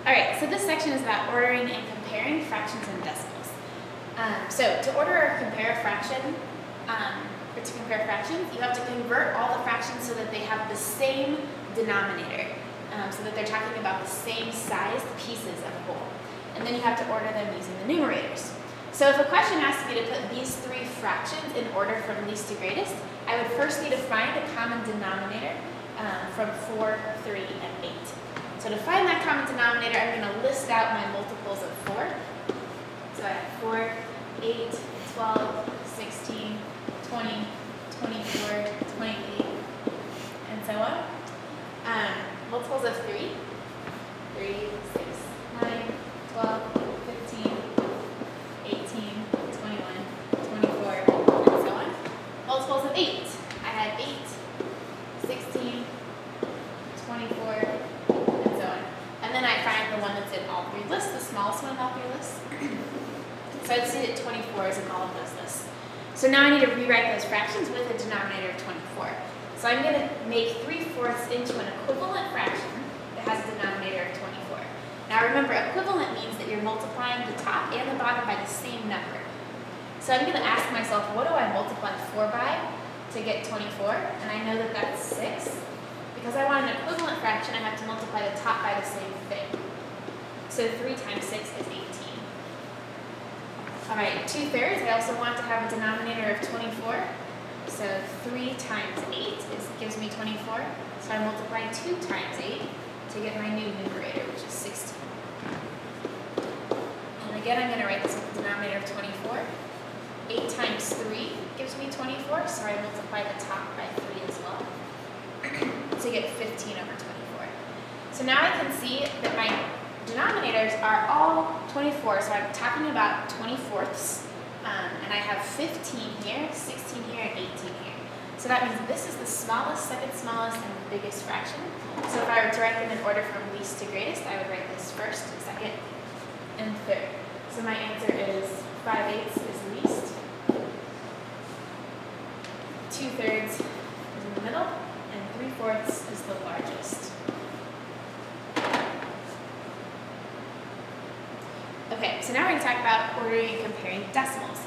Alright, so this section is about ordering and comparing fractions and decimals. So to order or compare a fraction, or to compare fractions, you have to convert all the fractions so that they have the same denominator, so that they're talking about the same sized pieces of a whole. And then you have to order them using the numerators. So if a question asks me to put these three fractions in order from least to greatest, I would first need to find a common denominator from 4, 3, and 8. So to find that common denominator, I'm going to list out my multiples of 4. So I have 4, 8, 12, 16, 20, 24, 28, and so on. Multiples of 3, 3, 6, 9, 12, 15, 18, 21, 24, and so on. Multiples of 8, I have 8, 16, 24, and so on. And then I find the one that's in all three lists, the smallest one in all three lists. So I'd see that 24 is in all of those lists. So now I need to rewrite those fractions with a denominator of 24. So I'm going to make 3/4 into an equivalent fraction that has a denominator of 24. Now remember, equivalent means that you're multiplying the top and the bottom by the same number. So I'm going to ask myself, what do I multiply 4 by to get 24? And I know that that's 6. Because I want an equivalent fraction, I have to multiply the top by the same thing. So 3 times 6 is 18. All right, 2/3, I also want to have a denominator of 24. So 3 times 8 gives me 24. So I multiply 2 times 8 to get my new numerator, which is 16. And again, I'm going to write this with a denominator of 24. 8 times 3 gives me 24, so I multiply the top by 3 as well to get 15 over 24. So now I can see that my denominators are all 24, so I'm talking about 24ths, and I have 15 here, 16 here, and 18 here. So that means this is the smallest, second smallest, and the biggest fraction. So if I were to write them in order from least to greatest, I would write this first, second, and third. So my answer is 5/8 is least, 2/3 is in the middle, and 3/4 is the largest. Okay, so now we're going to talk about ordering and comparing decimals.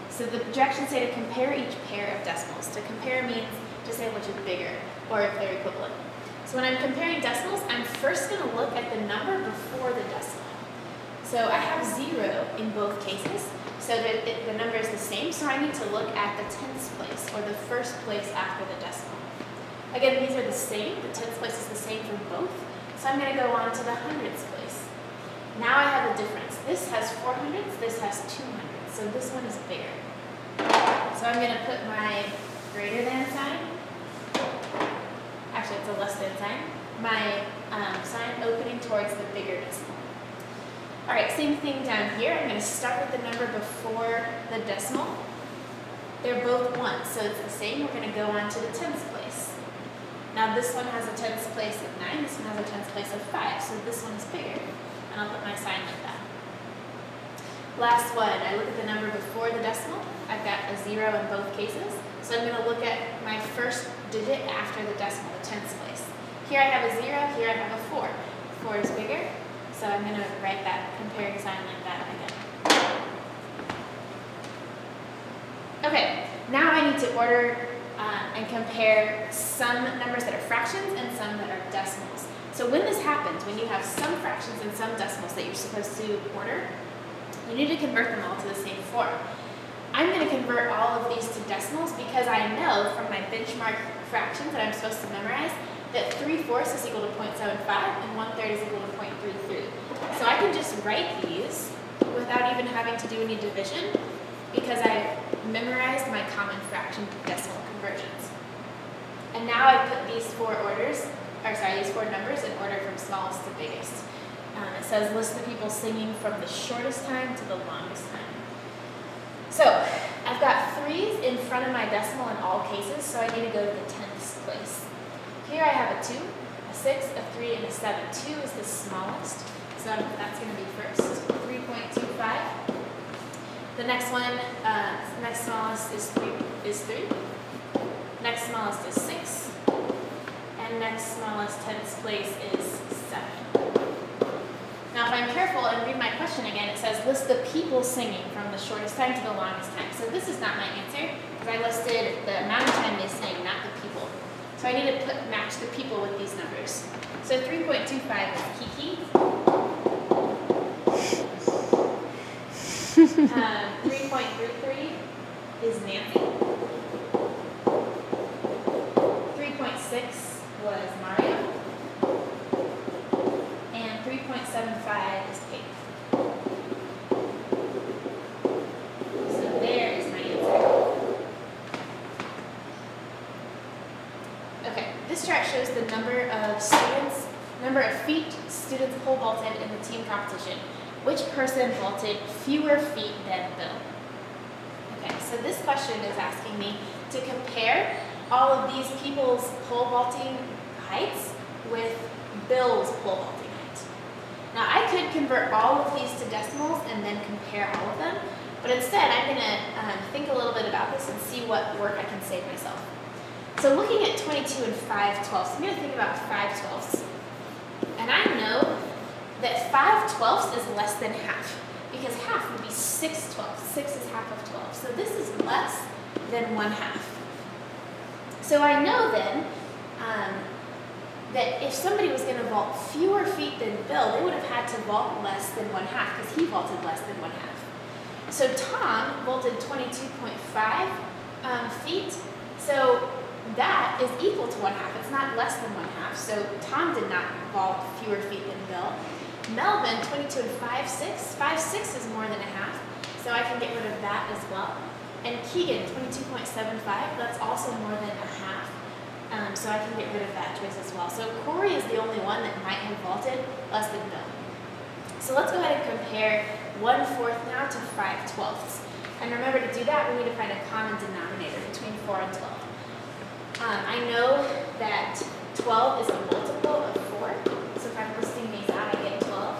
So the directions say to compare each pair of decimals. To compare means to say which is bigger, or if they're equivalent. So when I'm comparing decimals, I'm first going to look at the number before the decimal. So I have 0 in both cases, so that the number is the same, so I need to look at the tens place, or the first place after the decimal. Again, these are the same, the tens place is the same for both, so I'm going to go on to the hundreds place. Now I have a difference. This has 4 hundredths, this has 2 hundredths, so this one is bigger. So I'm going to put my greater than sign, actually it's a less than sign, my sign opening towards the bigger decimal. Alright, same thing down here. I'm going to start with the number before the decimal. They're both 1, so it's the same. We're going to go on to the tens place. Now this one has a tens place of 9, this one has a tens place of 5, so this one is bigger. And I'll put my sign like that. Last one, I look at the number before the decimal. I've got a 0 in both cases, so I'm going to look at my first digit after the decimal, the tens place. Here I have a 0, here I have a 4. 4 is bigger. So I'm going to write that comparing sign like that again. Okay, now I need to order and compare some numbers that are fractions and some that are decimals. So when this happens, when you have some fractions and some decimals that you're supposed to order, you need to convert them all to the same form. I'm going to convert all of these to decimals because I know from my benchmark fractions that I'm supposed to memorize that 3/4 is equal to 0.75 and 1/3 is equal to 0.33. So I can just write these without even having to do any division because I've memorized my common fraction decimal conversions. And now I put these these four numbers in order from smallest to biggest. It says list the people singing from the shortest time to the longest time. So I've got 3's in front of my decimal in all cases, so I need to go to the tenths place. Here I have a 2, a 6, a 3, and a 7. 2 is the smallest, so that's going to be first. 3.25. The next one, next smallest is 3. Next smallest is 6. And next smallest tenths place is 7. I'm careful and read my question again, it says list the people singing from the shortest time to the longest time. So this is not my answer, because I listed the amount of time they sing, not the people. So I need to match the people with these numbers. So 3.25 is Kiki. 3.33 is Nancy. 3.6 was Mario. And 3.75 is Kate. So there is my answer. Okay, this chart shows the number of feet students pole vaulted in the team competition. Which person vaulted fewer feet than Bill? Okay, so this question is asking me to compare all of these people's pole vaulting heights with Bill's pole vaulting height. Now I could convert all of these to decimals and then compare all of them, but instead I'm going to think a little bit about this and see what work I can save myself. So looking at 22 and 5/12, I'm going to think about 5/12. And I know that 5/12 is less than half, because half would be 6/12. 6 is half of 12. So this is less than 1/2. So I know then that if somebody was going to vault fewer feet than Bill, they would have had to vault less than 1/2, because he vaulted less than 1/2. So Tom vaulted 22.5 feet. So that is equal to 1/2. It's not less than 1/2. So Tom did not vault fewer feet than Bill. Melvin, 22 and 5/6. 5/6 is more than 1/2, so I can get rid of that as well. And Keegan, 22.75, that's also more than 1/2, so I can get rid of that choice as well. So Corey is the only one that might have vaulted less than Bill. So let's go ahead and compare 1/4 now to 5/12. And remember, to do that, we need to find a common denominator between 4 and 12. I know that 12 is a multiple of 4, so if I'm listing these out, I get 12,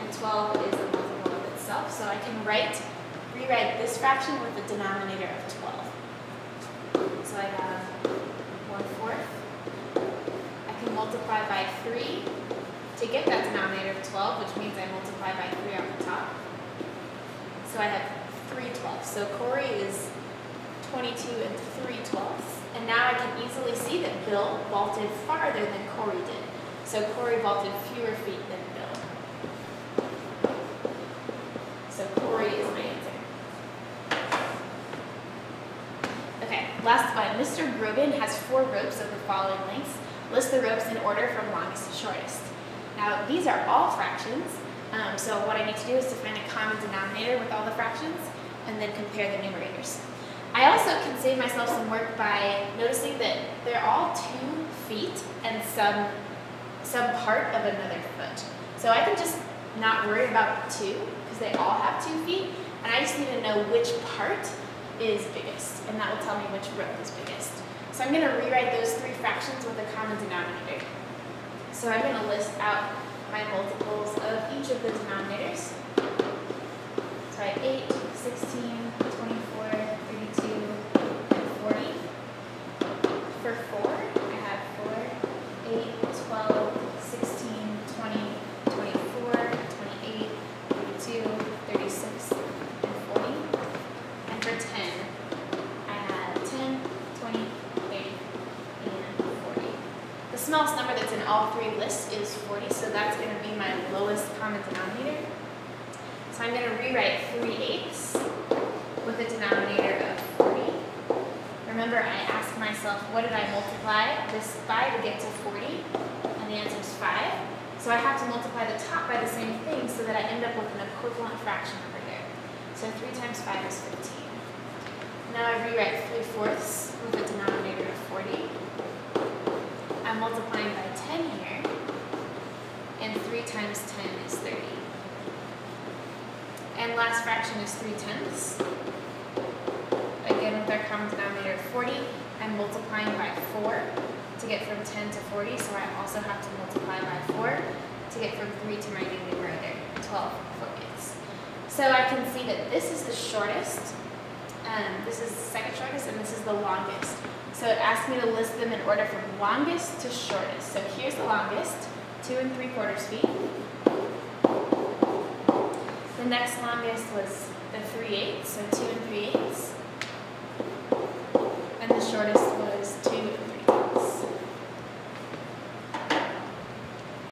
and 12 is a multiple of itself, so I can rewrite this fraction with the denominator of 12. So I have 1/4. I can multiply by 3 to get that denominator of 12, which means I multiply by 3 on the top. So I have 3/12. So Corey is 22 and 3/12. And now I can easily see that Bill vaulted farther than Corey did. So Corey vaulted fewer feet than Bill. So Corey is my answer. Okay, last one. Mr. Grogan has 4 ropes of the following lengths. List the ropes in order from longest to shortest. Now these are all fractions, so what I need to do is to find a common denominator with all the fractions and then compare the numerators. I also can save myself some work by noticing that they're all 2 feet and some part of another foot. So I can just not worry about 2 because they all have 2 feet, and I just need to know which part is biggest, and that will tell me which rope is biggest. So I'm going to rewrite those 3 fractions with a common denominator. So I'm going to list out my multiples of each of the denominators. So I have 8, 16, 24, 32, and 40. For 4, I have 4, 8, 12, 16, 20, 24, 28, 32, 36, and 40. And for 10, I have 10, 20, 30, and 40. The smallest number that's in all 3 lists is 40, so that's going to be my lowest common denominator. So I'm going to rewrite 3/8 with a denominator of 40. Remember, I asked myself, what did I multiply this by to get to 40? And the answer is 5. So I have to multiply the top by the same thing so that I end up with an equivalent fraction over here. So 3 times 5 is 15. Now I rewrite 3/4 with a denominator of 40. I'm multiplying by 10 here, and 3 times 10 is 30. And last fraction is 3/10. Again, with our common denominator of 40, I'm multiplying by 4 to get from 10 to 40, so I also have to multiply by 4 to get from 3 to my new numerator, 12/4. So I can see that this is the shortest, this is the second shortest, and this is the longest. So it asked me to list them in order from longest to shortest. So here's the longest, 2 3/4 feet. The next longest was the 3/8, so 2 3/8.